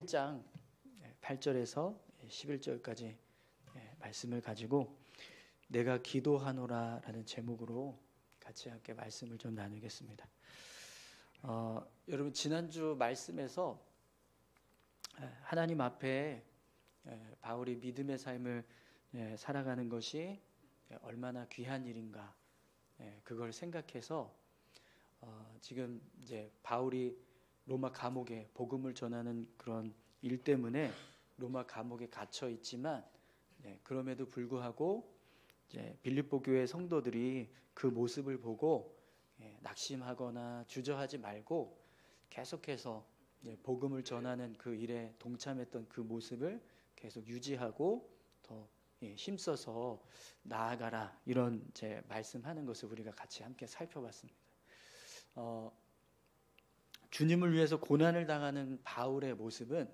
1장 8절에서 11절까지 말씀을 가지고 내가 기도하노라 라는 제목으로 같이 함께 말씀을 좀 나누겠습니다. 여러분, 지난주 말씀에서 하나님 앞에 바울이 믿음의 삶을 살아가는 것이 얼마나 귀한 일인가, 그걸 생각해서 지금 이제 바울이 로마 감옥에 복음을 전하는 그런 일 때문에 로마 감옥에 갇혀 있지만, 그럼에도 불구하고 이제 빌립보 교회 성도들이 그 모습을 보고 낙심하거나 주저하지 말고 계속해서 복음을 전하는 그 일에 동참했던 그 모습을 계속 유지하고 더 힘써서 나아가라, 이런 이제 말씀하는 것을 우리가 같이 함께 살펴봤습니다. 주님을 위해서 고난을 당하는 바울의 모습은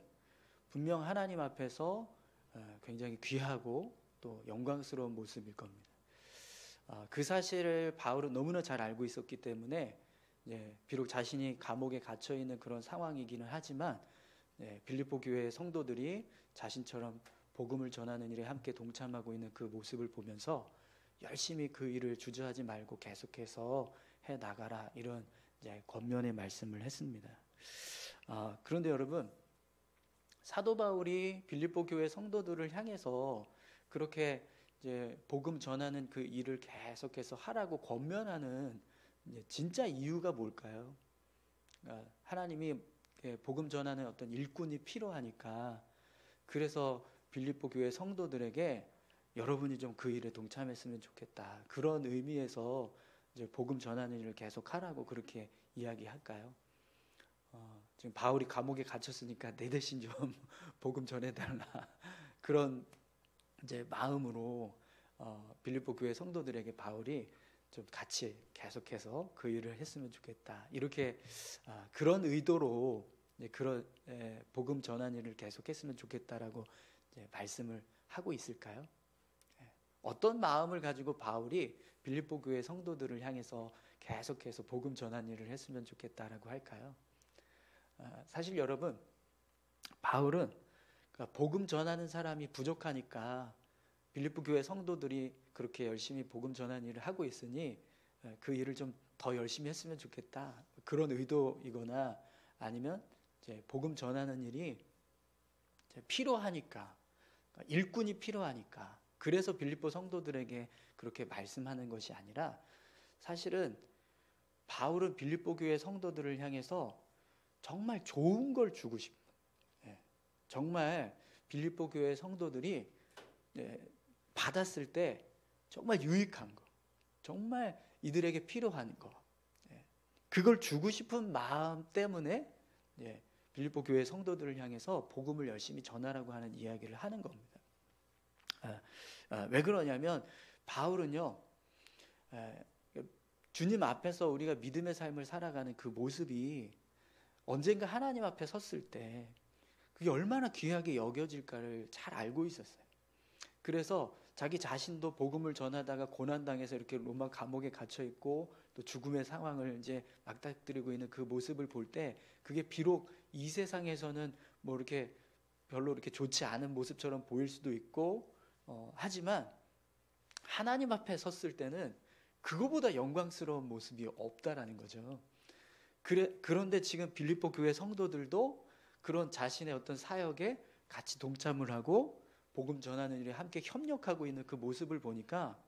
분명 하나님 앞에서 굉장히 귀하고 또 영광스러운 모습일 겁니다. 그 사실을 바울은 너무나 잘 알고 있었기 때문에 비록 자신이 감옥에 갇혀 있는 그런 상황이기는 하지만 빌립보 교회의 성도들이 자신처럼 복음을 전하는 일에 함께 동참하고 있는 그 모습을 보면서 열심히 그 일을 주저하지 말고 계속해서 해 나가라, 이런 권면의 말씀을 했습니다. 그런데 여러분, 사도 바울이 빌립보 교회 성도들을 향해서 그렇게 이제 복음 전하는 그 일을 계속해서 하라고 권면하는 진짜 이유가 뭘까요? 하나님이 복음 전하는 어떤 일꾼이 필요하니까, 그래서 빌립보 교회 성도들에게 여러분이 좀 그 일에 동참했으면 좋겠다, 그런 의미에서 이제 복음 전하는 일을 계속 하라고 그렇게 이야기할까요? 지금 바울이 감옥에 갇혔으니까 내 대신 좀 복음 전해달라, 그런 이제 마음으로 빌립보 교회 성도들에게 바울이 좀 같이 계속해서 그 일을 했으면 좋겠다, 이렇게 그런 의도로 그런 복음 전한 일을 계속했으면 좋겠다라고 말씀을 하고 있을까요? 어떤 마음을 가지고 바울이 빌립보 교회 성도들을 향해서 계속해서 복음 전한 일을 했으면 좋겠다라고 할까요? 사실 여러분, 바울은 복음 전하는 사람이 부족하니까 빌립보 교회 성도들이 그렇게 열심히 복음 전하는 일을 하고 있으니 그 일을 좀 더 열심히 했으면 좋겠다, 그런 의도이거나, 아니면 이제 복음 전하는 일이 필요하니까, 일꾼이 필요하니까 그래서 빌립보 성도들에게 그렇게 말씀하는 것이 아니라, 사실은 바울은 빌립보 교회 성도들을 향해서 정말 좋은 걸 주고 싶어요. 정말 빌립보 교회 성도들이 받았을 때 정말 유익한 거, 정말 이들에게 필요한 거, 그걸 주고 싶은 마음 때문에 빌립보 교회 성도들을 향해서 복음을 열심히 전하라고 하는 이야기를 하는 겁니다. 왜 그러냐면 바울은요, 주님 앞에서 우리가 믿음의 삶을 살아가는 그 모습이 언젠가 하나님 앞에 섰을 때 그게 얼마나 귀하게 여겨질까를 잘 알고 있었어요. 그래서 자기 자신도 복음을 전하다가 고난당해서 이렇게 로마 감옥에 갇혀 있고 또 죽음의 상황을 이제 맞닥뜨리고 있는 그 모습을 볼 때, 그게 비록 이 세상에서는 뭐 이렇게 별로 이렇게 좋지 않은 모습처럼 보일 수도 있고, 하지만 하나님 앞에 섰을 때는 그거보다 영광스러운 모습이 없다라는 거죠. 그런데 지금 빌립보 교회 성도들도 그런 자신의 어떤 사역에 같이 동참을 하고 복음 전하는 일에 함께 협력하고 있는 그 모습을 보니까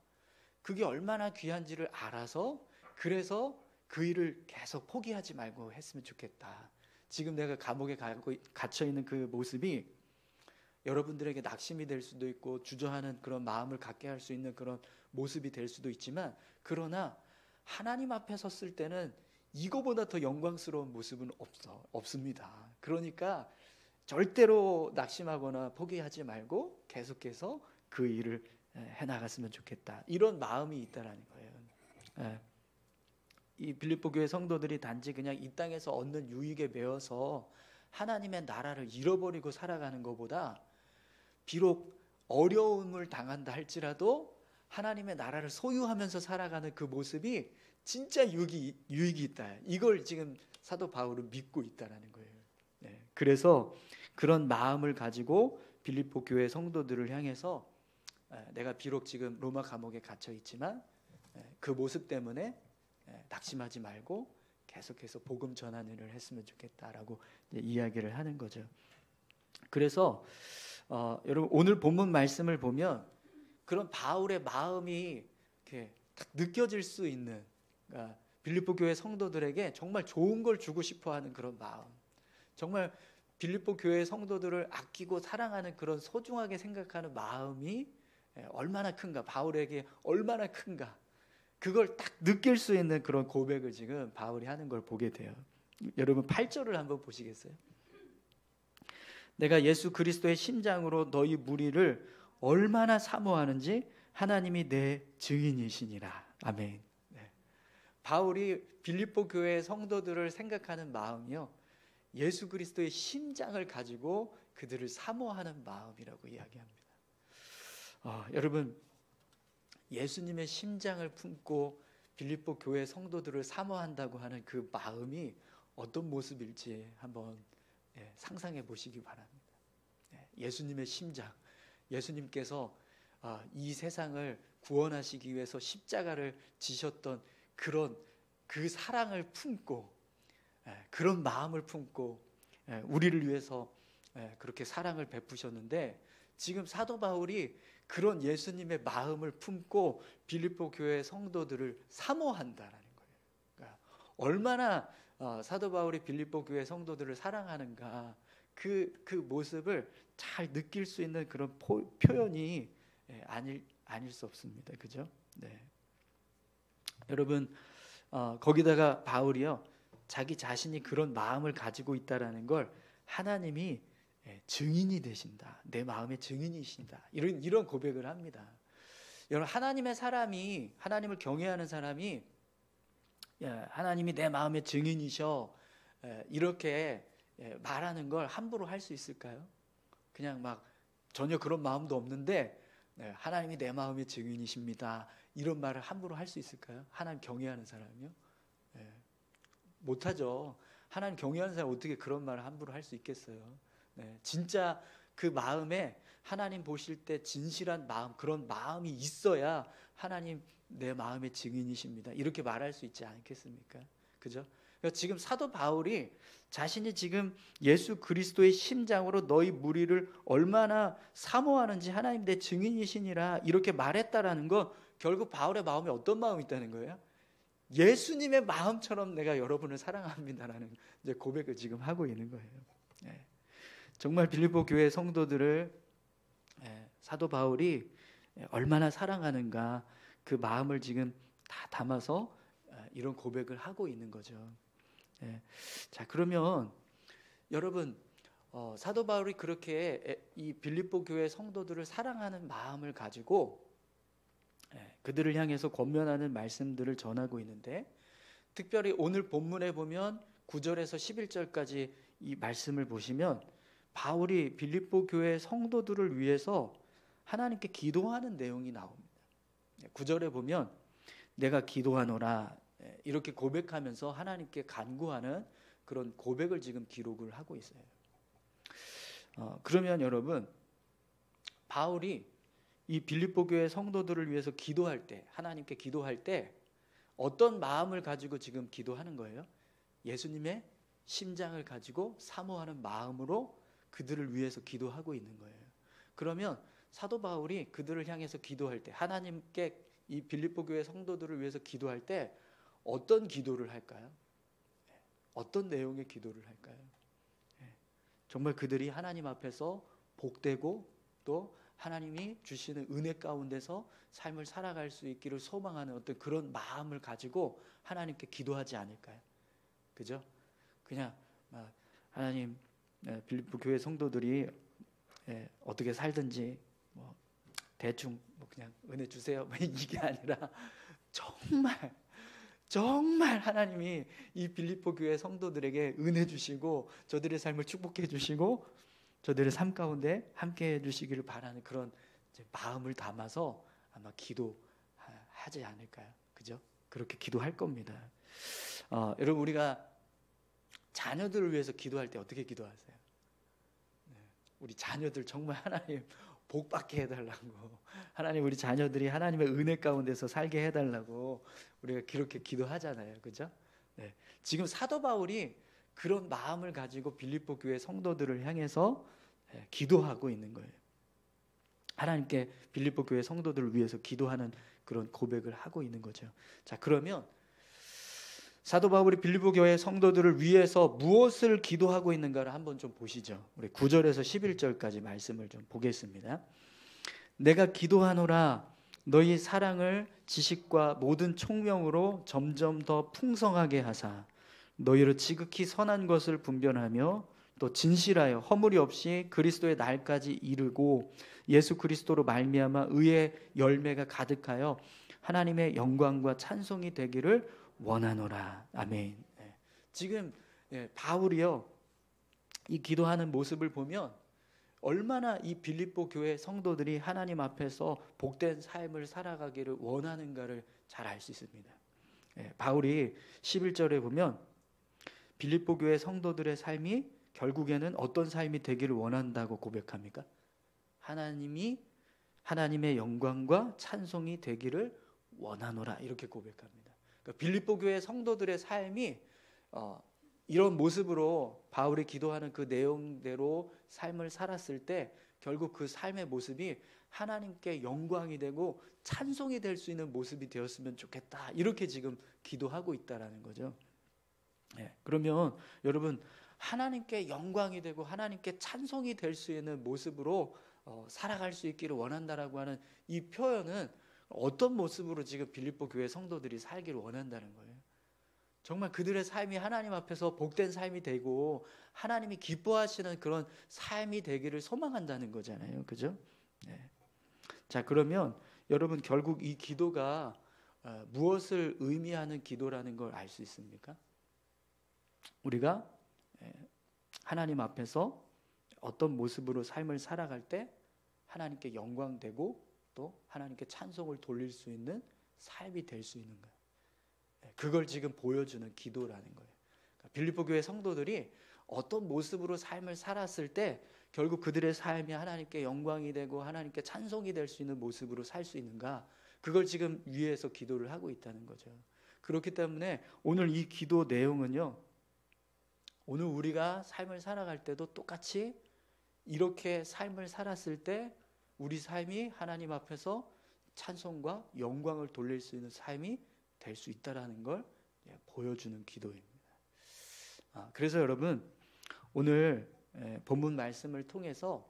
그게 얼마나 귀한지를 알아서, 그래서 그 일을 계속 포기하지 말고 했으면 좋겠다. 지금 내가 감옥에 갇혀 있는 그 모습이 여러분들에게 낙심이 될 수도 있고 주저하는 그런 마음을 갖게 할 수 있는 그런 모습이 될 수도 있지만, 그러나 하나님 앞에 섰을 때는 이거보다 더 영광스러운 모습은 없습니다. 그러니까 절대로 낙심하거나 포기하지 말고 계속해서 그 일을 해나갔으면 좋겠다, 이런 마음이 있다라는 거예요. 이 빌립보 교회 성도들이 단지 그냥 이 땅에서 얻는 유익에 매여서 하나님의 나라를 잃어버리고 살아가는 것보다, 비록 어려움을 당한다 할지라도 하나님의 나라를 소유하면서 살아가는 그 모습이 진짜 유익이 있다, 이걸 지금 사도 바울은 믿고 있다라는 거예요. 그래서 그런 마음을 가지고 빌립보 교회 성도들을 향해서 내가 비록 지금 로마 감옥에 갇혀 있지만 그 모습 때문에 낙심하지 말고 계속해서 복음 전하는 일을 했으면 좋겠다라고 이야기를 하는 거죠. 그래서 여러분 오늘 본문 말씀을 보면 그런 바울의 마음이 이렇게 딱 느껴질 수 있는, 그러니까 빌립보 교회 성도들에게 정말 좋은 걸 주고 싶어하는 그런 마음, 정말 빌립보 교회 성도들을 아끼고 사랑하는 그런 소중하게 생각하는 마음이 얼마나 큰가, 바울에게 얼마나 큰가, 그걸 딱 느낄 수 있는 그런 고백을 지금 바울이 하는 걸 보게 돼요. 여러분 8절을 한번 보시겠어요? 내가 예수 그리스도의 심장으로 너희 무리를 얼마나 사모하는지 하나님이 내 증인이시니라. 아멘. 네. 바울이 빌립보 교회 성도들을 생각하는 마음이요, 예수 그리스도의 심장을 가지고 그들을 사모하는 마음이라고 이야기합니다. 여러분 예수님의 심장을 품고 빌립보 교회 성도들을 사모한다고 하는 그 마음이 어떤 모습일지 한번 상상해 보시기 바랍니다. 예수님의 심장, 예수님께서 이 세상을 구원하시기 위해서 십자가를 지셨던 그 사랑을 품고, 그런 마음을 품고 우리를 위해서 그렇게 사랑을 베푸셨는데, 지금 사도 바울이 그런 예수님의 마음을 품고 빌립보 교회 성도들을 사모한다라는 거예요. 그러니까 얼마나 사도 바울이 빌립보 교회 성도들을 사랑하는가, 그 모습을 잘 느낄 수 있는 그런 표현이 아닐 수 없습니다. 그죠? 네. 여러분 거기다가 바울이요, 자기 자신이 그런 마음을 가지고 있다라는 걸 하나님이 증인이 되신다, 내 마음의 증인이신다, 이런 고백을 합니다. 여러분 하나님의 사람이, 하나님을 경외하는 사람이 하나님이 내 마음의 증인이셔 이렇게 말하는 걸 함부로 할 수 있을까요? 그냥 막 전혀 그런 마음도 없는데 하나님이 내 마음의 증인이십니다, 이런 말을 함부로 할 수 있을까요? 하나님 경외하는 사람이요? 못하죠. 하나님 경외하는 사람 어떻게 그런 말을 함부로 할 수 있겠어요? 진짜 그 마음에 하나님 보실 때 진실한 마음, 그런 마음이 있어야 하나님 내 마음의 증인이십니다, 이렇게 말할 수 있지 않겠습니까? 그죠? 그러니까 지금 사도 바울이 자신이 지금 예수 그리스도의 심장으로 너희 무리를 얼마나 사모하는지 하나님 내 증인이시니라 이렇게 말했다라는 건 결국 바울의 마음에 어떤 마음이 있다는 거예요? 예수님의 마음처럼 내가 여러분을 사랑합니다라는 이제 고백을 지금 하고 있는 거예요. 정말 빌립보 교회 성도들을 사도 바울이 얼마나 사랑하는가, 그 마음을 지금 다 담아서 이런 고백을 하고 있는 거죠. 자, 그러면 여러분 사도 바울이 그렇게 이 빌립보 교회 성도들을 사랑하는 마음을 가지고 그들을 향해서 권면하는 말씀들을 전하고 있는데, 특별히 오늘 본문에 보면 9절에서 11절까지 이 말씀을 보시면 바울이 빌립보 교회 성도들을 위해서 하나님께 기도하는 내용이 나옵니다. 9절에 보면 내가 기도하노라 이렇게 고백하면서 하나님께 간구하는 그런 고백을 지금 기록을 하고 있어요. 그러면 여러분 바울이 이 빌립보 교회 성도들을 위해서 기도할 때, 하나님께 기도할 때 어떤 마음을 가지고 지금 기도하는 거예요? 예수님의 심장을 가지고 사모하는 마음으로 그들을 위해서 기도하고 있는 거예요. 그러면 사도 바울이 그들을 향해서 기도할 때, 하나님께 이 빌립보 교회 성도들을 위해서 기도할 때 어떤 기도를 할까요? 어떤 내용의 기도를 할까요? 정말 그들이 하나님 앞에서 복되고 또 하나님이 주시는 은혜 가운데서 삶을 살아갈 수 있기를 소망하는 어떤 그런 마음을 가지고 하나님께 기도하지 않을까요? 그죠? 그냥 하나님 빌립보 교회 성도들이 어떻게 살든지 대충 그냥 은혜 주세요 이게 아니라 정말 하나님이 이 빌립보 교회 성도들에게 은혜 주시고 저들의 삶을 축복해 주시고 저들의 삶 가운데 함께 해 주시기를 바라는 그런 마음을 담아서 아마 기도하지 않을까요? 그죠? 그렇게 기도할 겁니다. 여러분 우리가 자녀들을 위해서 기도할 때 어떻게 기도하세요? 우리 자녀들 정말 하나님 복 받게 해달라고, 하나님 우리 자녀들이 하나님의 은혜 가운데서 살게 해달라고 우리가 그렇게 기도하잖아요, 그죠? 네. 지금 사도 바울이 그런 마음을 가지고 빌립보 교회 성도들을 향해서 기도하고 있는 거예요. 하나님께 빌립보 교회 성도들을 위해서 기도하는 그런 고백을 하고 있는 거죠. 자, 그러면 사도 바울이 빌립보 교회 성도들을 위해서 무엇을 기도하고 있는가를 한번 좀 보시죠. 우리 9절에서 11절까지 말씀을 좀 보겠습니다. 내가 기도하노라 너희 사랑을 지식과 모든 총명으로 점점 더 풍성하게 하사 너희로 지극히 선한 것을 분별하며 또 진실하여 허물이 없이 그리스도의 날까지 이르고 예수 그리스도로 말미암아 의의 열매가 가득하여 하나님의 영광과 찬송이 되기를 원하노라. 아멘. 지금 바울이요, 이 기도하는 모습을 보면 얼마나 이 빌립보 교회 성도들이 하나님 앞에서 복된 삶을 살아가기를 원하는가를 잘 알 수 있습니다. 바울이 11절에 보면 빌립보 교회 성도들의 삶이 결국에는 어떤 삶이 되기를 원한다고 고백합니까? 하나님의 영광과 찬송이 되기를 원하노라, 이렇게 고백합니다. 그러니까 빌립보 교회 성도들의 삶이 이런 모습으로 바울이 기도하는 그 내용대로 삶을 살았을 때 결국 그 삶의 모습이 하나님께 영광이 되고 찬송이 될 수 있는 모습이 되었으면 좋겠다, 이렇게 지금 기도하고 있다라는 거죠. 그러면 여러분, 하나님께 영광이 되고 하나님께 찬송이 될 수 있는 모습으로 살아갈 수 있기를 원한다라고 하는 이 표현은 어떤 모습으로 지금 빌립보 교회 성도들이 살기를 원한다는 거예요. 정말 그들의 삶이 하나님 앞에서 복된 삶이 되고 하나님이 기뻐하시는 그런 삶이 되기를 소망한다는 거잖아요, 그죠? 자, 그러면 여러분, 결국 이 기도가 무엇을 의미하는 기도라는 걸 알 수 있습니까? 우리가 하나님 앞에서 어떤 모습으로 삶을 살아갈 때 하나님께 영광되고 또 하나님께 찬송을 돌릴 수 있는 삶이 될 수 있는가, 그걸 지금 보여주는 기도라는 거예요. 그러니까 빌립보 교회 성도들이 어떤 모습으로 삶을 살았을 때 결국 그들의 삶이 하나님께 영광이 되고 하나님께 찬송이 될 수 있는 모습으로 살 수 있는가, 그걸 지금 위에서 기도를 하고 있다는 거죠. 그렇기 때문에 오늘 이 기도 내용은요, 오늘 우리가 삶을 살아갈 때도 똑같이 이렇게 삶을 살았을 때 우리 삶이 하나님 앞에서 찬송과 영광을 돌릴 수 있는 삶이 될 수 있다라는 걸 보여주는 기도입니다. 그래서 여러분, 오늘 본문 말씀을 통해서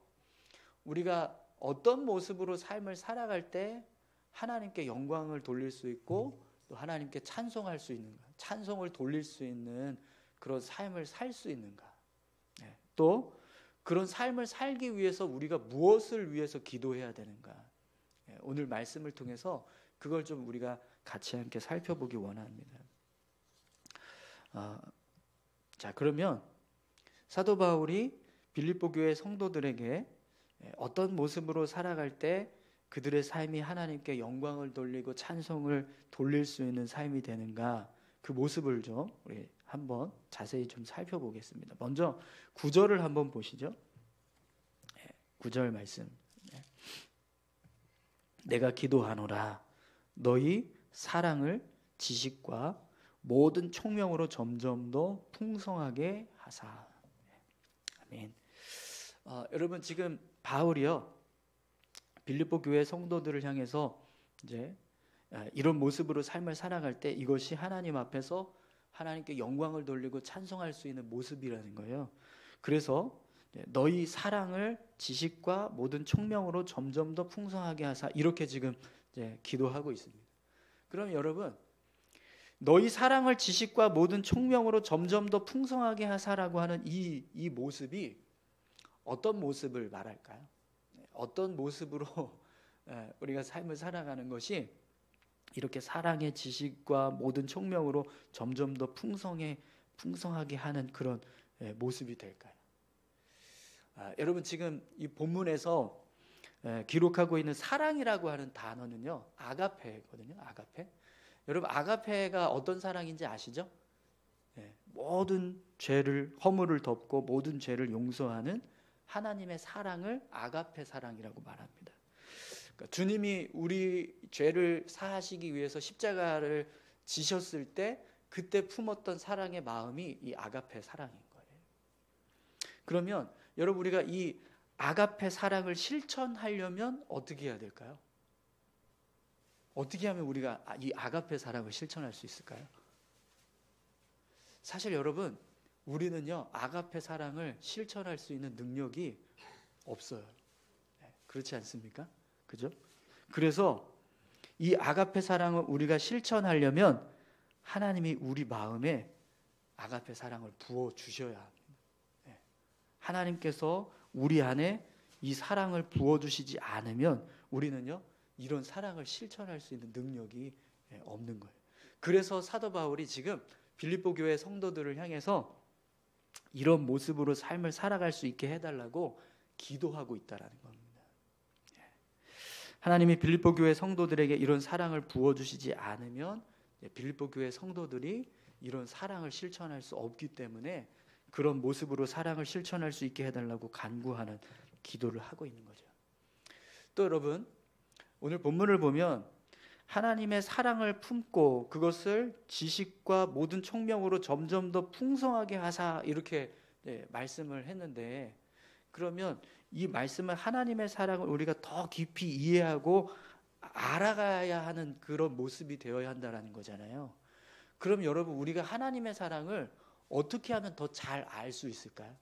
우리가 어떤 모습으로 삶을 살아갈 때 하나님께 영광을 돌릴 수 있고 또 하나님께 찬송할 수 있는가, 찬송을 돌릴 수 있는 그런 삶을 살 수 있는가, 또 그런 삶을 살기 위해서 우리가 무엇을 위해서 기도해야 되는가, 오늘 말씀을 통해서 그걸 좀 우리가 같이 함께 살펴보기 원합니다. 자, 그러면 사도 바울이 빌립보 교회 성도들에게 어떤 모습으로 살아갈 때 그들의 삶이 하나님께 영광을 돌리고 찬송을 돌릴 수 있는 삶이 되는가, 그 모습을 좀 우리 한번 자세히 좀 살펴보겠습니다. 먼저 9절을 한번 보시죠. 9절 말씀. 내가 기도하노라 너희 사랑을 지식과 모든 총명으로 점점 더 풍성하게 하사. 아멘. 여러분, 지금 바울이요, 빌립보 교회 성도들을 향해서 이제 이런 모습으로 삶을 살아갈 때 이것이 하나님 앞에서 하나님께 영광을 돌리고 찬송할 수 있는 모습이라는 거예요. 그래서 너희 사랑을 지식과 모든 총명으로 점점 더 풍성하게 하사, 이렇게 지금 기도하고 있습니다. 그럼 여러분, 너희 사랑을 지식과 모든 총명으로 점점 더 풍성하게 하사라고 하는 이 모습이 어떤 모습을 말할까요? 어떤 모습으로 우리가 삶을 살아가는 것이 이렇게 사랑의 지식과 모든 총명으로 점점 더 풍성하게 하는 그런 모습이 될까요? 여러분, 지금 이 본문에서 기록하고 있는 사랑이라고 하는 단어는요, 아가페거든요. 아가페. 여러분, 아가페가 어떤 사랑인지 아시죠? 모든 죄를, 허물을 덮고 모든 죄를 용서하는 하나님의 사랑을 아가페 사랑이라고 말합니다. 그러니까 주님이 우리 죄를 사하시기 위해서 십자가를 지셨을 때 그때 품었던 사랑의 마음이 이 아가페 사랑인 거예요. 그러면 여러분, 우리가 이 아가페 사랑을 실천하려면 어떻게 해야 될까요? 어떻게 하면 우리가 이 아가페 사랑을 실천할 수 있을까요? 사실 여러분, 우리는요 아가페 사랑을 실천할 수 있는 능력이 없어요. 그렇지 않습니까? 그죠? 그래서 이 아가페 사랑을 우리가 실천하려면 하나님이 우리 마음에 아가페 사랑을 부어 주셔야 합니다. 하나님께서 우리 안에 이 사랑을 부어 주시지 않으면 우리는요 이런 사랑을 실천할 수 있는 능력이 없는 거예요. 그래서 사도 바울이 지금 빌립보 교회 성도들을 향해서 이런 모습으로 삶을 살아갈 수 있게 해달라고 기도하고 있다라는 겁니다. 하나님이 빌립보 교회 성도들에게 이런 사랑을 부어주시지 않으면 빌립보 교회 성도들이 이런 사랑을 실천할 수 없기 때문에 그런 모습으로 사랑을 실천할 수 있게 해달라고 간구하는 기도를 하고 있는 거죠. 또 여러분, 오늘 본문을 보면 하나님의 사랑을 품고 그것을 지식과 모든 총명으로 점점 더 풍성하게 하사 이렇게 말씀을 했는데, 그러면 이 말씀은 하나님의 사랑을 우리가 더 깊이 이해하고 알아가야 하는 그런 모습이 되어야 한다는 거잖아요. 그럼 여러분, 우리가 하나님의 사랑을 어떻게 하면 더 잘 알 수 있을까요?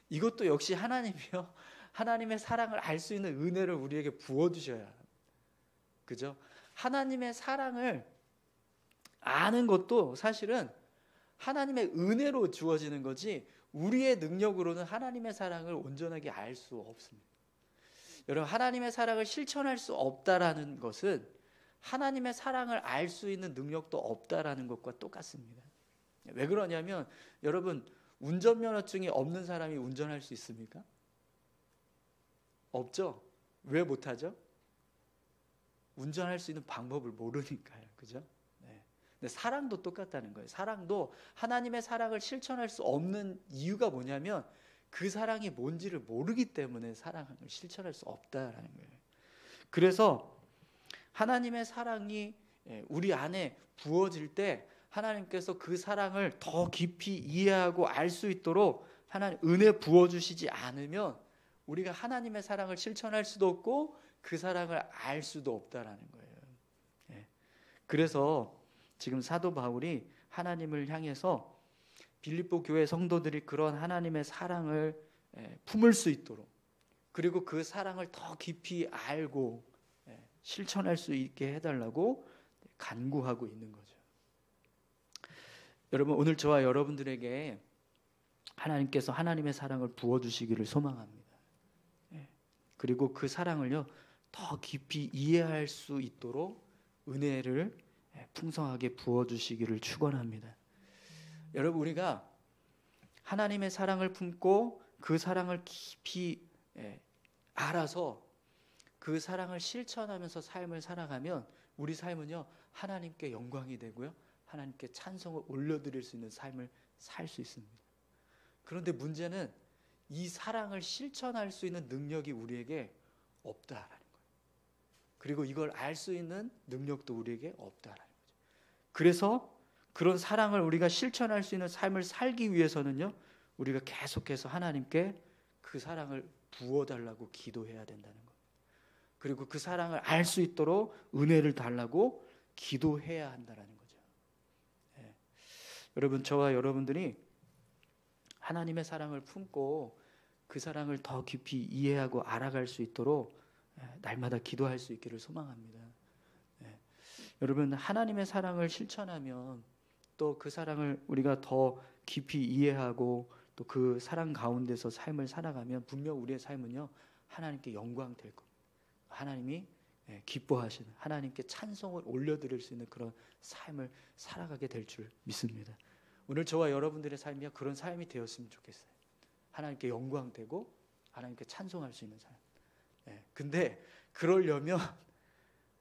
이것도 역시 하나님이요, 하나님의 사랑을 알 수 있는 은혜를 우리에게 부어주셔야 합니다. 그죠? 하나님의 사랑을 아는 것도 사실은 하나님의 은혜로 주어지는 거지 우리의 능력으로는 하나님의 사랑을 온전하게 알 수 없습니다. 여러분, 하나님의 사랑을 실천할 수 없다라는 것은 하나님의 사랑을 알 수 있는 능력도 없다라는 것과 똑같습니다. 왜 그러냐면 여러분, 운전면허증이 없는 사람이 운전할 수 있습니까? 없죠? 왜 못하죠? 운전할 수 있는 방법을 모르니까요. 그죠? 네. 근데 사랑도 똑같다는 거예요. 사랑도 하나님의 사랑을 실천할 수 없는 이유가 뭐냐면 그 사랑이 뭔지를 모르기 때문에 사랑을 실천할 수 없다라는 거예요. 그래서 하나님의 사랑이 우리 안에 부어질 때 하나님께서 그 사랑을 더 깊이 이해하고 알 수 있도록 하나님 은혜 부어주시지 않으면 우리가 하나님의 사랑을 실천할 수도 없고 그 사랑을 알 수도 없다라는 거예요. 그래서 지금 사도 바울이 하나님을 향해서 빌립보 교회 성도들이 그런 하나님의 사랑을 품을 수 있도록, 그리고 그 사랑을 더 깊이 알고 실천할 수 있게 해달라고 간구하고 있는 거죠. 여러분, 오늘 저와 여러분들에게 하나님께서 하나님의 사랑을 부어주시기를 소망합니다. 그리고 그 사랑을요 더 깊이 이해할 수 있도록 은혜를 풍성하게 부어주시기를 축원합니다. 여러분, 우리가 하나님의 사랑을 품고 그 사랑을 깊이 알아서 그 사랑을 실천하면서 삶을 살아가면 우리 삶은요 하나님께 영광이 되고요 하나님께 찬송을 올려드릴 수 있는 삶을 살 수 있습니다. 그런데 문제는 이 사랑을 실천할 수 있는 능력이 우리에게 없다라는 거예요. 그리고 이걸 알 수 있는 능력도 우리에게 없다라는 거죠. 그래서 그런 사랑을 우리가 실천할 수 있는 삶을 살기 위해서는요 우리가 계속해서 하나님께 그 사랑을 부어달라고 기도해야 된다는 거예요. 그리고 그 사랑을 알 수 있도록 은혜를 달라고 기도해야 한다는 거죠. 여러분, 저와 여러분들이 하나님의 사랑을 품고 그 사랑을 더 깊이 이해하고 알아갈 수 있도록 날마다 기도할 수 있기를 소망합니다. 여러분, 하나님의 사랑을 실천하면 또 그 사랑을 우리가 더 깊이 이해하고 또 그 사랑 가운데서 삶을 살아가면 분명 우리의 삶은요 하나님께 영광 될 겁니다. 하나님이 기뻐하시는, 하나님께 찬송을 올려드릴 수 있는 그런 삶을 살아가게 될 줄 믿습니다. 오늘 저와 여러분들의 삶이 그런 삶이 되었으면 좋겠어요. 하나님께 영광되고 하나님께 찬송할 수 있는 삶. 근데 그러려면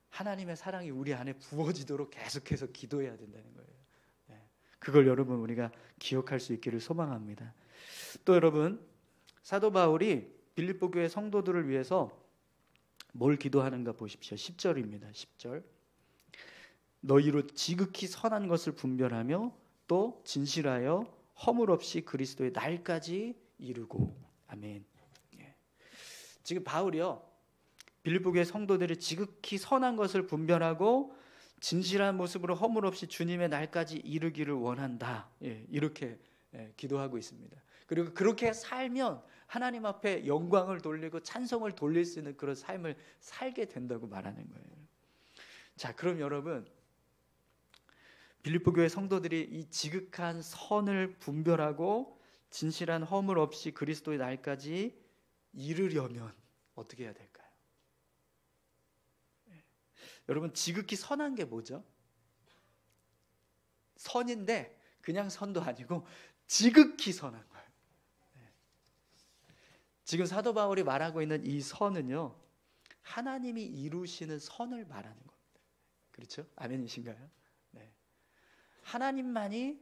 하나님의 사랑이 우리 안에 부어지도록 계속해서 기도해야 된다는 거예요. 그걸 여러분 우리가 기억할 수 있기를 소망합니다. 또 여러분, 사도 바울이 빌립보 교회 성도들을 위해서 뭘 기도하는가 보십시오. 10절입니다. 10절. 너희로 지극히 선한 것을 분별하며 또 진실하여 허물 없이 그리스도의 날까지 이루고. 아멘. 지금 바울이요, 빌립보 교회 성도들이 지극히 선한 것을 분별하고 진실한 모습으로 허물 없이 주님의 날까지 이르기를 원한다. 이렇게 기도하고 있습니다. 그리고 그렇게 살면 하나님 앞에 영광을 돌리고 찬송을 돌릴 수 있는 그런 삶을 살게 된다고 말하는 거예요. 자, 그럼 여러분, 빌립보 교회 성도들이 이 지극한 선을 분별하고 진실한 허물 없이 그리스도의 날까지 이르려면 어떻게 해야 될까요? 여러분, 지극히 선한 게 뭐죠? 선인데 그냥 선도 아니고 지극히 선한 거예요. 지금 사도 바울이 말하고 있는 이 선은요, 하나님이 이루시는 선을 말하는 겁니다. 그렇죠? 아멘이신가요? 네. 하나님만이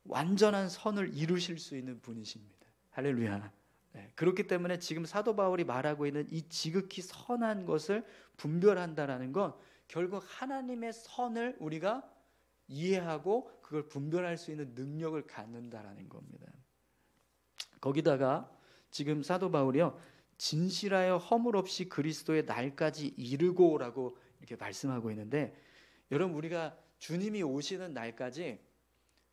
완전한 선을 이루실 수 있는 분이십니다. 할렐루야. 네. 그렇기 때문에 지금 사도 바울이 말하고 있는 이 지극히 선한 것을 분별한다라는 건 결국 하나님의 선을 우리가 이해하고 그걸 분별할 수 있는 능력을 갖는다라는 겁니다. 거기다가 지금 사도 바울이요, 진실하여 허물 없이 그리스도의 날까지 이르고라고 이렇게 말씀하고 있는데, 여러분, 우리가 주님이 오시는 날까지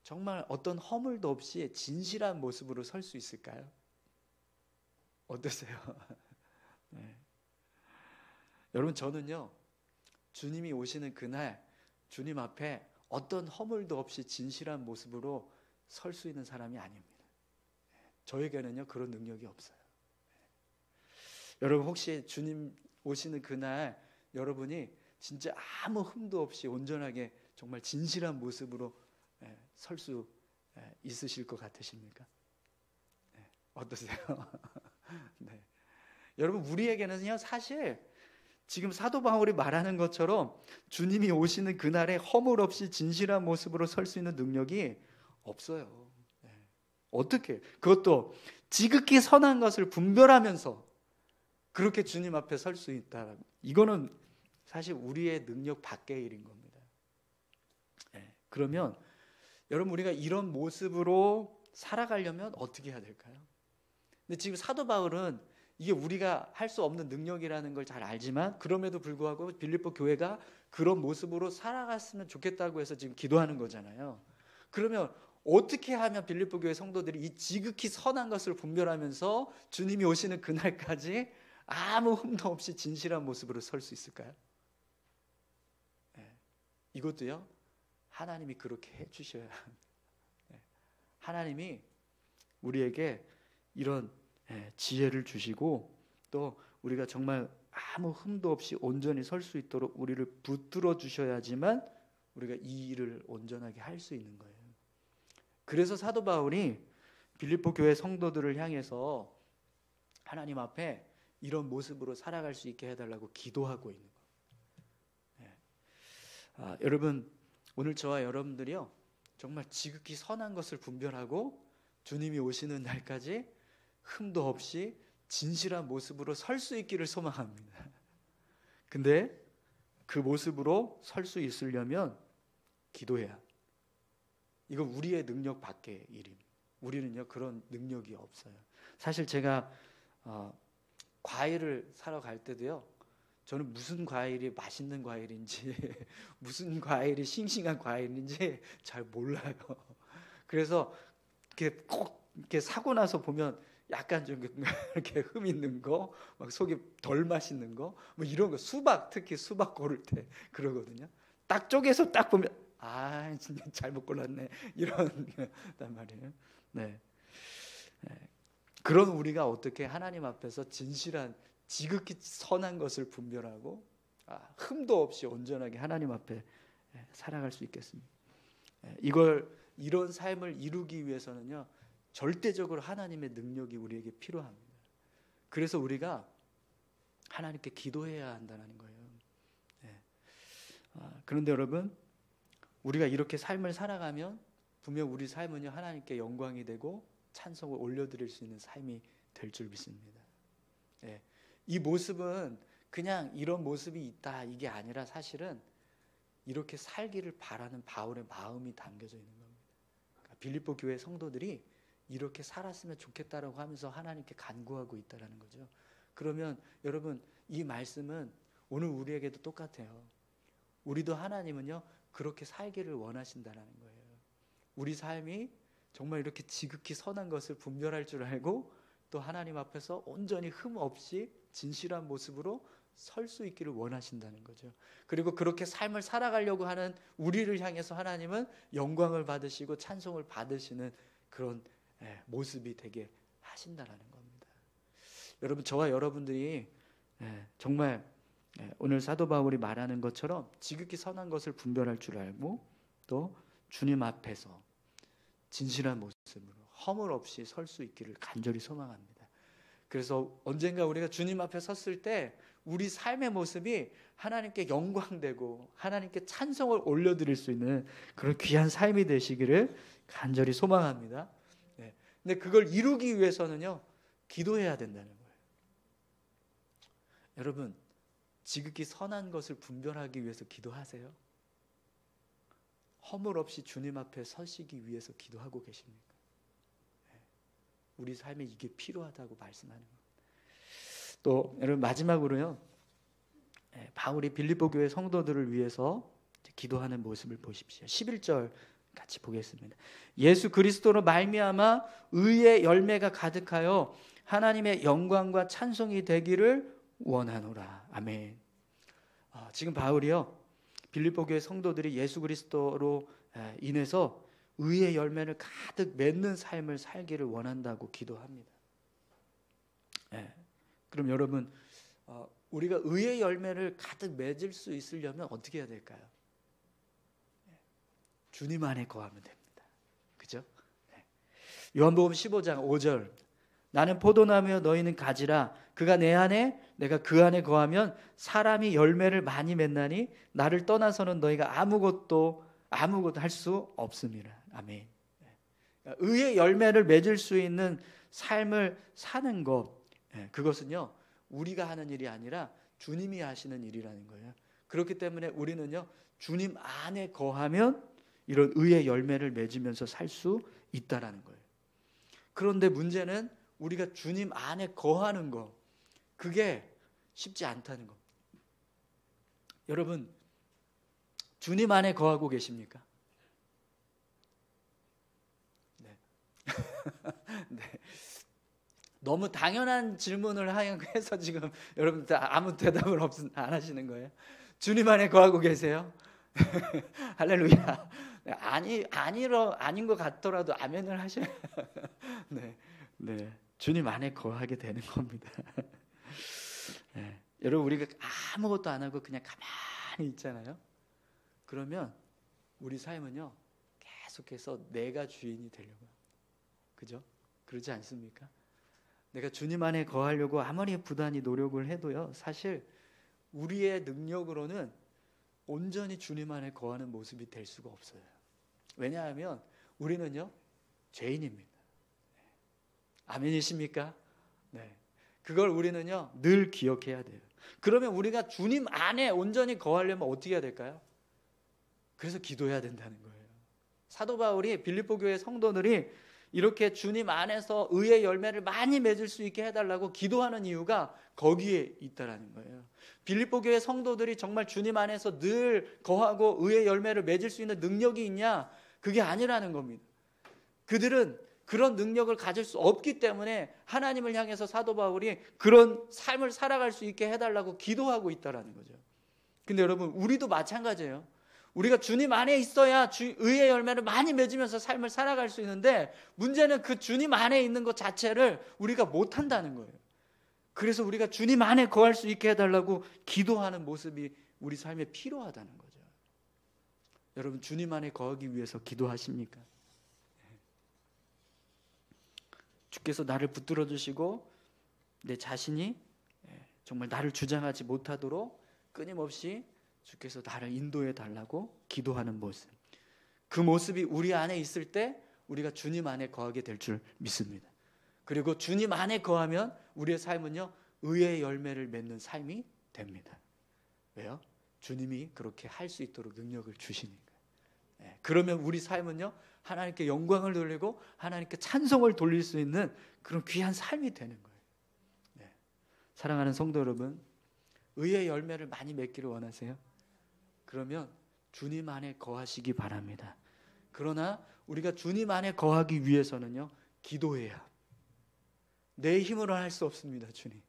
정말 어떤 허물도 없이 진실한 모습으로 설 수 있을까요? 어떠세요? 네. 여러분, 저는요, 주님이 오시는 그날 주님 앞에 어떤 허물도 없이 진실한 모습으로 설 수 있는 사람이 아닙니다. 저에게는요, 그런 능력이 없어요. 여러분, 혹시 주님 오시는 그날 여러분이 진짜 아무 흠도 없이 온전하게 정말 진실한 모습으로 설 수 있으실 것 같으십니까? 어떠세요? 네. 여러분, 우리에게는요, 사실 지금 사도 바울이 말하는 것처럼 주님이 오시는 그날에 허물 없이 진실한 모습으로 설 수 있는 능력이 없어요. 어떻게? 그것도 지극히 선한 것을 분별하면서 그렇게 주님 앞에 설 수 있다. 이거는 사실 우리의 능력 밖의 일인 겁니다. 그러면 여러분, 우리가 이런 모습으로 살아가려면 어떻게 해야 될까요? 근데 지금 사도 바울은 이게 우리가 할 수 없는 능력이라는 걸 잘 알지만 그럼에도 불구하고 빌립보 교회가 그런 모습으로 살아갔으면 좋겠다고 해서 지금 기도하는 거잖아요. 그러면 어떻게 하면 빌립보 교회 성도들이 이 지극히 선한 것을 분별하면서 주님이 오시는 그날까지 아무 흠도 없이 진실한 모습으로 설 수 있을까요? 이것도요, 하나님이 그렇게 해주셔야 합니다. 하나님이 우리에게 이런 지혜를 주시고 또 우리가 정말 아무 흠도 없이 온전히 설 수 있도록 우리를 붙들어 주셔야지만 우리가 이 일을 온전하게 할 수 있는 거예요. 그래서 사도 바울이 빌립보 교회 성도들을 향해서 하나님 앞에 이런 모습으로 살아갈 수 있게 해달라고 기도하고 있는 거예요. 여러분, 오늘 저와 여러분들이요, 정말 지극히 선한 것을 분별하고 주님이 오시는 날까지 흠도 없이 진실한 모습으로 설 수 있기를 소망합니다. 근데 그 모습으로 설 수 있으려면 기도해야. 이건 우리의 능력 밖의 일입니다. 우리는요, 그런 능력이 없어요. 사실 제가 과일을 사러 갈 때도요, 저는 무슨 과일이 맛있는 과일인지 무슨 과일이 싱싱한 과일인지 잘 몰라요. 그래서 이렇게 꼭 이렇게 사고 나서 보면 약간 좀 이렇게 흠 있는 거, 막 속이 덜 맛있는 거, 뭐 이런 거, 수박, 특히 수박 고를 때 그러거든요. 딱 쪼개서 딱 보면 진짜 잘못 골랐네, 이런단 말이에요. 네. 그런 우리가 어떻게 하나님 앞에서 진실한 지극히 선한 것을 분별하고 흠도 없이 온전하게 하나님 앞에 살아갈 수 있겠습니까? 이런 삶을 이루기 위해서는요, 절대적으로 하나님의 능력이 우리에게 필요합니다. 그래서 우리가 하나님께 기도해야 한다는 거예요. 그런데 여러분, 우리가 이렇게 삶을 살아가면 분명 우리 삶은요, 하나님께 영광이 되고 찬송을 올려드릴 수 있는 삶이 될 줄 믿습니다. 예, 이 모습은 그냥 이런 모습이 있다 이게 아니라 사실은 이렇게 살기를 바라는 바울의 마음이 담겨져 있는 겁니다. 그러니까 빌립보 교회 성도들이 이렇게 살았으면 좋겠다라고 하면서 하나님께 간구하고 있다라는 거죠. 그러면 여러분 이 말씀은 오늘 우리에게도 똑같아요. 우리도 하나님은요 그렇게 살기를 원하신다라는 거예요. 우리 삶이 정말 이렇게 지극히 선한 것을 분별할 줄 알고 또 하나님 앞에서 온전히 흠 없이 진실한 모습으로 설 수 있기를 원하신다는 거죠. 그리고 그렇게 삶을 살아가려고 하는 우리를 향해서 하나님은 영광을 받으시고 찬송을 받으시는 그런 모습이 되게 하신다라는 겁니다. 여러분 저와 여러분들이 정말 오늘 사도 바울이 말하는 것처럼 지극히 선한 것을 분별할 줄 알고 또 주님 앞에서 진실한 모습으로 허물 없이 설 수 있기를 간절히 소망합니다. 그래서 언젠가 우리가 주님 앞에 섰을 때 우리 삶의 모습이 하나님께 영광되고 하나님께 찬송을 올려드릴 수 있는 그런 귀한 삶이 되시기를 간절히 소망합니다. 근데 그걸 이루기 위해서는요 기도해야 된다는 거예요. 여러분 지극히 선한 것을 분별하기 위해서 기도하세요? 허물 없이 주님 앞에 서시기 위해서 기도하고 계십니까? 우리 삶에 이게 필요하다고 말씀하는 겁니다. 또 여러분 마지막으로요 바울이 빌립보 교회 성도들을 위해서 기도하는 모습을 보십시오. 11절 같이 보겠습니다. 예수 그리스도로 말미암아 의의 열매가 가득하여 하나님의 영광과 찬송이 되기를 원하노라. 아멘. 지금 바울이요 빌립보 교회 성도들이 예수 그리스도로 인해서 의의 열매를 가득 맺는 삶을 살기를 원한다고 기도합니다. 그럼 여러분 우리가 의의 열매를 가득 맺을 수 있으려면 어떻게 해야 될까요? 주님 안에 거하면 됩니다. 그죠? 요한복음 15장 5절 나는 포도나무여 너희는 가지라 그가 내 안에 내가 그 안에 거하면 사람이 열매를 많이 맺나니 나를 떠나서는 너희가 아무것도 할 수 없습니다. 아멘. 의의 열매를 맺을 수 있는 삶을 사는 것 그것은요 우리가 하는 일이 아니라 주님이 하시는 일이라는 거예요. 그렇기 때문에 우리는요 주님 안에 거하면 이런 의의 열매를 맺으면서 살 수 있다라는 거예요. 그런데 문제는 우리가 주님 안에 거하는 거 그게 쉽지 않다는 겁니다. 여러분 주님 안에 거하고 계십니까? 네. 네. 너무 당연한 질문을 해서 지금 여러분들 아무 대답을 안 하시는 거예요. 주님 안에 거하고 계세요? 할렐루야. 아닌 것 같더라도 아멘을 하셔야. 네. 주님 안에 거하게 되는 겁니다. 여러분 우리가 아무것도 안 하고 그냥 가만히 있잖아요. 그러면 우리 삶은요 계속해서 내가 주인이 되려고 합니다. 그죠? 그러지 않습니까? 내가 주님 안에 거하려고 아무리 부단히 노력을 해도요 사실 우리의 능력으로는 온전히 주님 안에 거하는 모습이 될 수가 없어요. 왜냐하면 우리는요 죄인입니다. 아멘이십니까? 네. 그걸 우리는요 늘 기억해야 돼요. 그러면 우리가 주님 안에 온전히 거하려면 어떻게 해야 될까요? 그래서 기도해야 된다는 거예요. 사도 바울이 빌립보 교회 성도들이 이렇게 주님 안에서 의의 열매를 많이 맺을 수 있게 해달라고 기도하는 이유가 거기에 있다라는 거예요. 빌립보 교회 성도들이 정말 주님 안에서 늘 거하고 의의 열매를 맺을 수 있는 능력이 있냐? 그게 아니라는 겁니다. 그들은 그런 능력을 가질 수 없기 때문에 하나님을 향해서 사도 바울이 그런 삶을 살아갈 수 있게 해달라고 기도하고 있다라는 거죠. 근데 여러분 우리도 마찬가지예요. 우리가 주님 안에 있어야 의의 열매를 많이 맺으면서 삶을 살아갈 수 있는데 문제는 그 주님 안에 있는 것 자체를 우리가 못한다는 거예요. 그래서 우리가 주님 안에 거할 수 있게 해달라고 기도하는 모습이 우리 삶에 필요하다는 거죠. 여러분 주님 안에 거하기 위해서 기도하십니까? 주께서 나를 붙들어 주시고 내 자신이 정말 나를 주장하지 못하도록 끊임없이 주께서 나를 인도해 달라고 기도하는 모습. 그 모습이 우리 안에 있을 때 우리가 주님 안에 거하게 될 줄 믿습니다. 그리고 주님 안에 거하면 우리의 삶은요, 의의 열매를 맺는 삶이 됩니다. 왜요? 주님이 그렇게 할 수 있도록 능력을 주시니까. 그러면 우리 삶은요, 하나님께 영광을 돌리고 하나님께 찬송을 돌릴 수 있는 그런 귀한 삶이 되는 거예요. 사랑하는 성도 여러분, 의의 열매를 많이 맺기를 원하세요? 그러면 주님 안에 거하시기 바랍니다. 그러나 우리가 주님 안에 거하기 위해서는요, 기도해야. 내 힘으로 할 수 없습니다. 주님,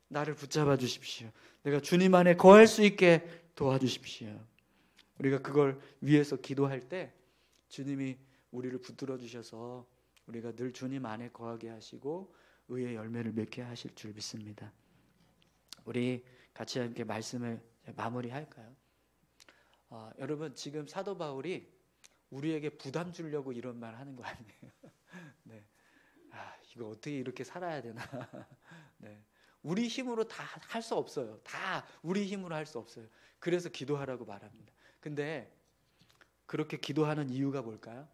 나를 붙잡아 주십시오. 내가 주님 안에 거할 수 있게 도와주십시오. 우리가 그걸 위해서 기도할 때 주님이 우리를 붙들어 주셔서 우리가 늘 주님 안에 거하게 하시고 의의 열매를 맺게 하실 줄 믿습니다. 우리 같이 함께 말씀을 마무리할까요? 여러분, 지금 사도 바울이 우리에게 부담 주려고 이런 말 하는 거 아니에요? 네. 이거 어떻게 이렇게 살아야 되나? 네. 우리 힘으로 다 할 수 없어요. 다 우리 힘으로 할 수 없어요. 그래서 기도하라고 말합니다. 근데 그렇게 기도하는 이유가 뭘까요?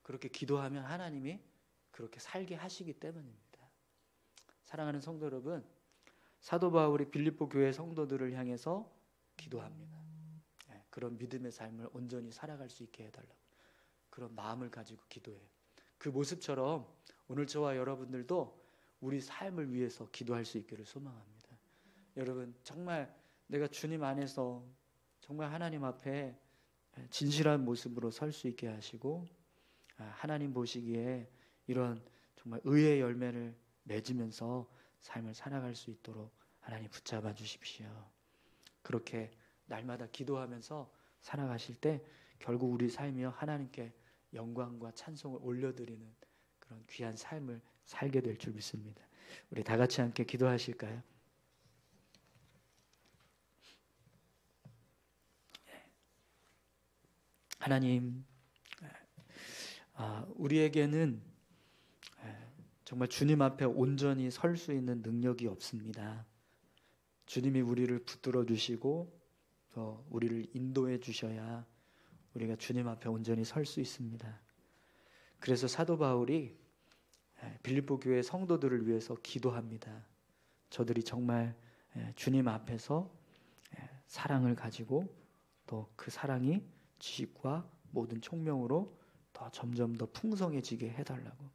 그렇게 기도하면 하나님이 그렇게 살게 하시기 때문입니다. 사랑하는 성도 여러분, 사도 바울이 빌립보 교회 성도들을 향해서 기도합니다. 그런 믿음의 삶을 온전히 살아갈 수 있게 해달라고, 그런 마음을 가지고 기도해요. 그 모습처럼 오늘 저와 여러분들도 우리 삶을 위해서 기도할 수 있기를 소망합니다. 여러분, 정말 내가 주님 안에서 정말 하나님 앞에 진실한 모습으로 설 수 있게 하시고, 하나님 보시기에 이런 정말 의의 열매를 맺으면서 삶을 살아갈 수 있도록 하나님 붙잡아 주십시오. 그렇게 날마다 기도하면서 살아가실 때 결국 우리 삶이요, 하나님께 영광과 찬송을 올려드리는 그런 귀한 삶을 살게 될 줄 믿습니다. 우리 다 같이 함께 기도하실까요? 하나님, 우리에게는 정말 주님 앞에 온전히 설 수 있는 능력이 없습니다. 주님이 우리를 붙들어 주시고 또 우리를 인도해 주셔야 우리가 주님 앞에 온전히 설 수 있습니다. 그래서 사도 바울이 빌립보 교회 성도들을 위해서 기도합니다. 저들이 정말 주님 앞에서 사랑을 가지고 또 그 사랑이 지식과 모든 총명으로 더 점점 더 풍성해지게 해달라고,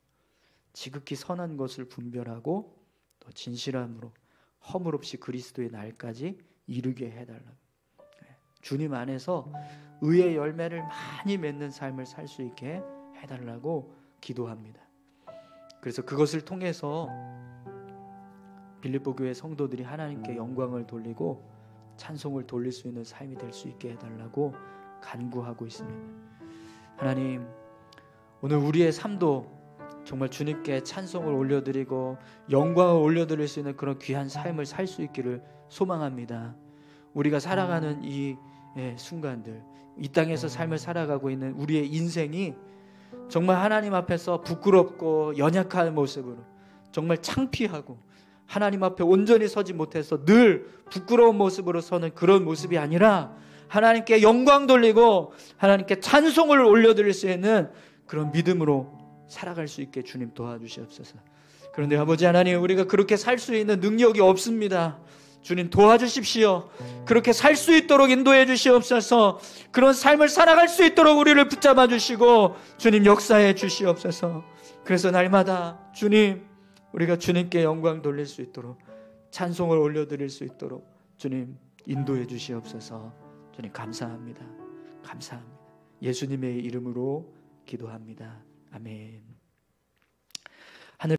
지극히 선한 것을 분별하고 또 진실함으로 허물 없이 그리스도의 날까지 이르게 해달라고, 주님 안에서 의의 열매를 많이 맺는 삶을 살 수 있게 해달라고 기도합니다. 그래서 그것을 통해서 빌립보 교회 성도들이 하나님께 영광을 돌리고 찬송을 돌릴 수 있는 삶이 될 수 있게 해달라고 간구하고 있습니다. 하나님, 오늘 우리의 삶도 정말 주님께 찬송을 올려드리고 영광을 올려드릴 수 있는 그런 귀한 삶을 살 수 있기를 소망합니다. 우리가 살아가는 이 순간들, 이 땅에서 삶을 살아가고 있는 우리의 인생이 정말 하나님 앞에서 부끄럽고 연약한 모습으로, 정말 창피하고 하나님 앞에 온전히 서지 못해서 늘 부끄러운 모습으로 서는 그런 모습이 아니라 하나님께 영광 돌리고 하나님께 찬송을 올려드릴 수 있는 그런 믿음으로 살아갈 수 있게 주님 도와주시옵소서. 그런데 아버지 하나님, 우리가 그렇게 살 수 있는 능력이 없습니다. 주님 도와주십시오. 그렇게 살 수 있도록 인도해 주시옵소서. 그런 삶을 살아갈 수 있도록 우리를 붙잡아 주시고 주님 역사해 주시옵소서. 그래서 날마다 주님, 우리가 주님께 영광 돌릴 수 있도록, 찬송을 올려드릴 수 있도록 주님 인도해 주시옵소서. 주님 감사합니다. 감사합니다. 예수님의 이름으로 기도합니다. 아멘.